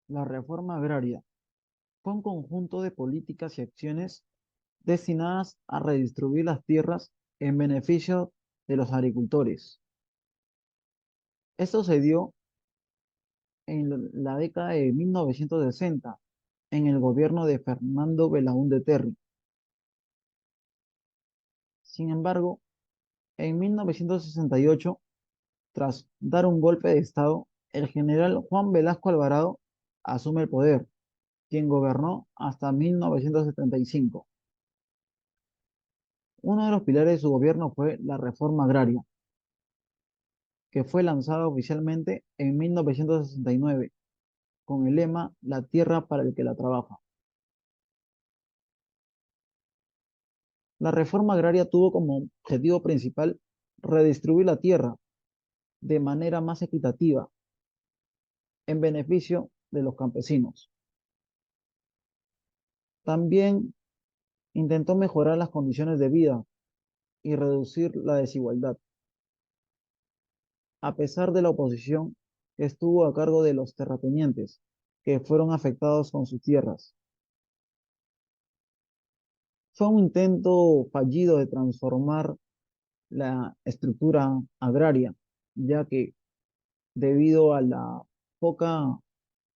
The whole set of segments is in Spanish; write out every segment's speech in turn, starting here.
La reforma agraria fue un conjunto de políticas y acciones destinadas a redistribuir las tierras en beneficio de los agricultores. Esto se dio en la década de 1960 en el gobierno de Fernando Belaúnde Terry. Sin embargo, en 1968, tras dar un golpe de Estado, el general Juan Velasco Alvarado asume el poder, quien gobernó hasta 1975. Uno de los pilares de su gobierno fue la reforma agraria, que fue lanzada oficialmente en 1969 con el lema La tierra para el que la trabaja. La reforma agraria tuvo como objetivo principal redistribuir la tierra de manera más equitativa en beneficio de los campesinos. También intentó mejorar las condiciones de vida y reducir la desigualdad, a pesar de la oposición que estuvo a cargo de los terratenientes, que fueron afectados con sus tierras. Fue un intento fallido de transformar la estructura agraria, ya que debido a la poca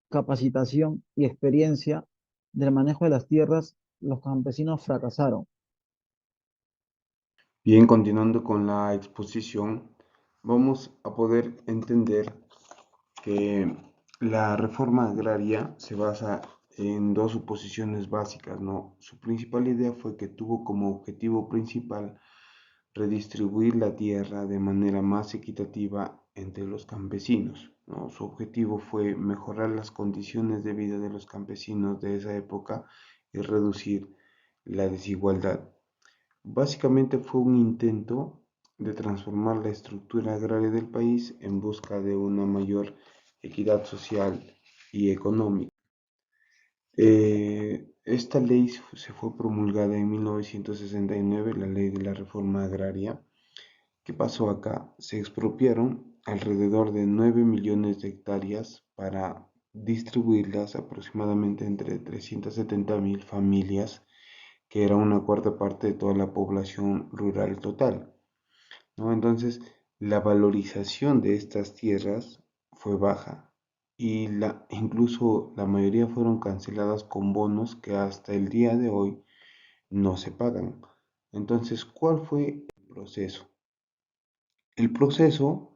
capacitación y experiencia del manejo de las tierras, los campesinos fracasaron. Bien, continuando con la exposición, vamos a poder entender que la reforma agraria se basa en dos suposiciones básicas, ¿no? Su principal idea fue que tuvo como objetivo principal redistribuir la tierra de manera más equitativa entre los campesinos, ¿no? Su objetivo fue mejorar las condiciones de vida de los campesinos de esa época y reducir la desigualdad. Básicamente fue un intento de transformar la estructura agraria del país en busca de una mayor equidad social y económica. Esta ley se fue promulgada en 1969, la ley de la reforma agraria. ¿Qué pasó acá? Se expropiaron alrededor de 9 millones de hectáreas para distribuirlas aproximadamente entre 370.000 familias, que era una cuarta parte de toda la población rural total, ¿no? Entonces, la valorización de estas tierras fue baja y incluso la mayoría fueron canceladas con bonos que hasta el día de hoy no se pagan. Entonces, ¿cuál fue el proceso? El proceso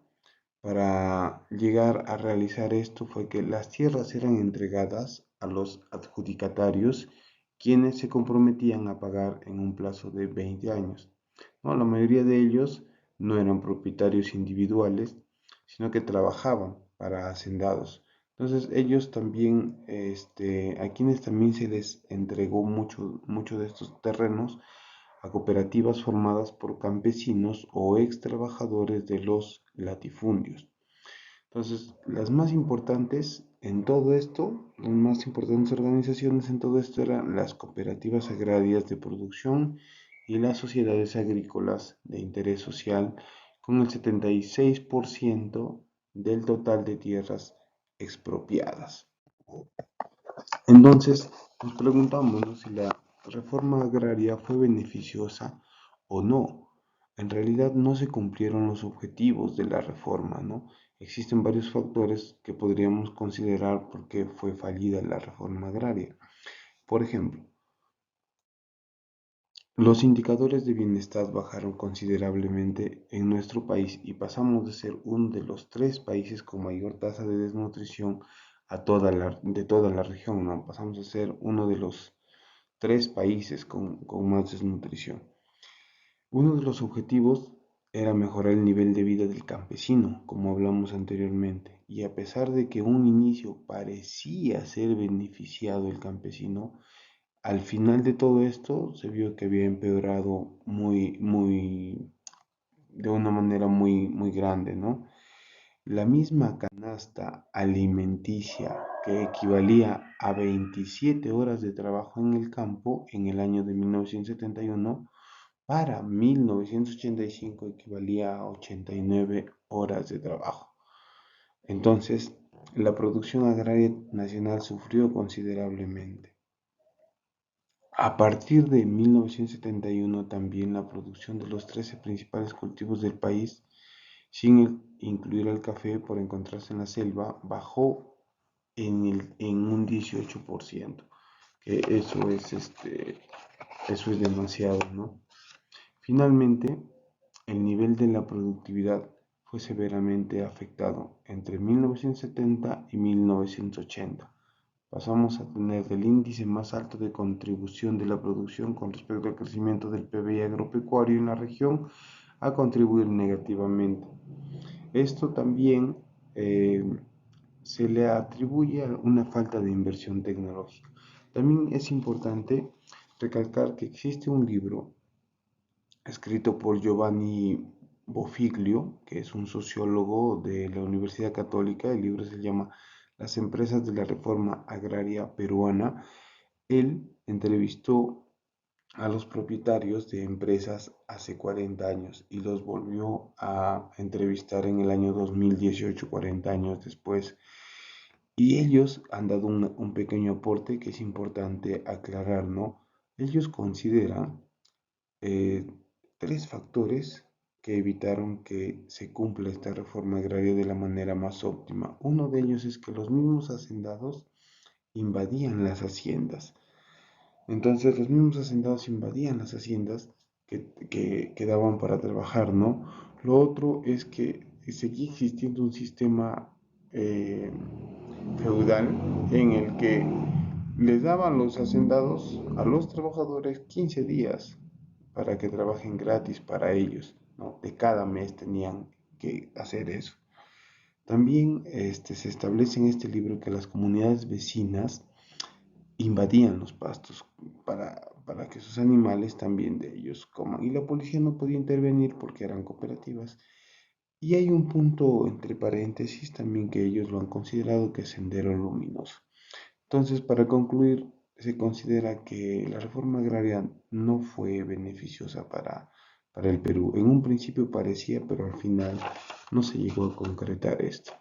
para llegar a realizar esto fue que las tierras eran entregadas a los adjudicatarios, quienes se comprometían a pagar en un plazo de 20 años. ¿No? La mayoría de ellos no eran propietarios individuales, sino que trabajaban para hacendados. Entonces ellos también, a quienes también se les entregó mucho de estos terrenos a cooperativas formadas por campesinos o ex trabajadores de los latifundios. Entonces, las más importantes en todo esto, las más importantes organizaciones en todo esto eran las cooperativas agrarias de producción y las sociedades agrícolas de interés social, con el 76% del total de tierras expropiadas. Entonces, nos preguntamos, ¿no?, si la reforma agraria fue beneficiosa o no. En realidad no se cumplieron los objetivos de la reforma, ¿no? Existen varios factores que podríamos considerar por qué fue fallida la reforma agraria. Por ejemplo, los indicadores de bienestar bajaron considerablemente en nuestro país y pasamos de ser uno de los tres países con mayor tasa de desnutrición de toda la región, ¿no? Pasamos a ser uno de los tres países con más desnutrición. Uno de los objetivos era mejorar el nivel de vida del campesino, como hablamos anteriormente, y a pesar de que un inicio parecía ser beneficiado el campesino, al final de todo esto se vio que había empeorado de una manera muy grande, ¿no? La misma canasta alimenticia que equivalía a 27 horas de trabajo en el campo en el año de 1971, para 1985 equivalía a 89 horas de trabajo. Entonces, la producción agraria nacional sufrió considerablemente. A partir de 1971 también la producción de los 13 principales cultivos del país, sin incluir el café por encontrarse en la selva, bajó en un 18%, que eso es demasiado, ¿no? Finalmente, el nivel de la productividad fue severamente afectado entre 1970 y 1980. Pasamos a tener el índice más alto de contribución de la producción con respecto al crecimiento del PBI agropecuario en la región a contribuir negativamente. Esto también eh, se le atribuye a una falta de inversión tecnológica. También es importante recalcar que existe un libro escrito por Giovanni Bofiglio, que es un sociólogo de la Universidad Católica. El libro se llama Las empresas de la reforma agraria peruana. Él entrevistó a los propietarios de empresas hace 40 años y los volvió a entrevistar en el año 2018, 40 años después. Y ellos han dado un pequeño aporte que es importante aclarar, ¿no? Ellos consideran eh, tres factores que evitaron que se cumpla esta reforma agraria de la manera más óptima. Uno de ellos es que los mismos hacendados invadían las haciendas. Entonces los mismos hacendados invadían las haciendas que daban para trabajar, ¿no? Lo otro es que seguía existiendo un sistema eh, feudal en el que les daban los hacendados a los trabajadores 15 días para que trabajen gratis para ellos, ¿no? De cada mes tenían que hacer eso. También se establece en este libro que las comunidades vecinas invadían los pastos para que sus animales también de ellos coman. Y la policía no podía intervenir porque eran cooperativas. Y hay un punto entre paréntesis también que ellos lo han considerado que es Sendero Luminoso. Entonces, para concluir, se considera que la reforma agraria no fue beneficiosa para el Perú. En un principio parecía, pero al final no se llegó a concretar esto.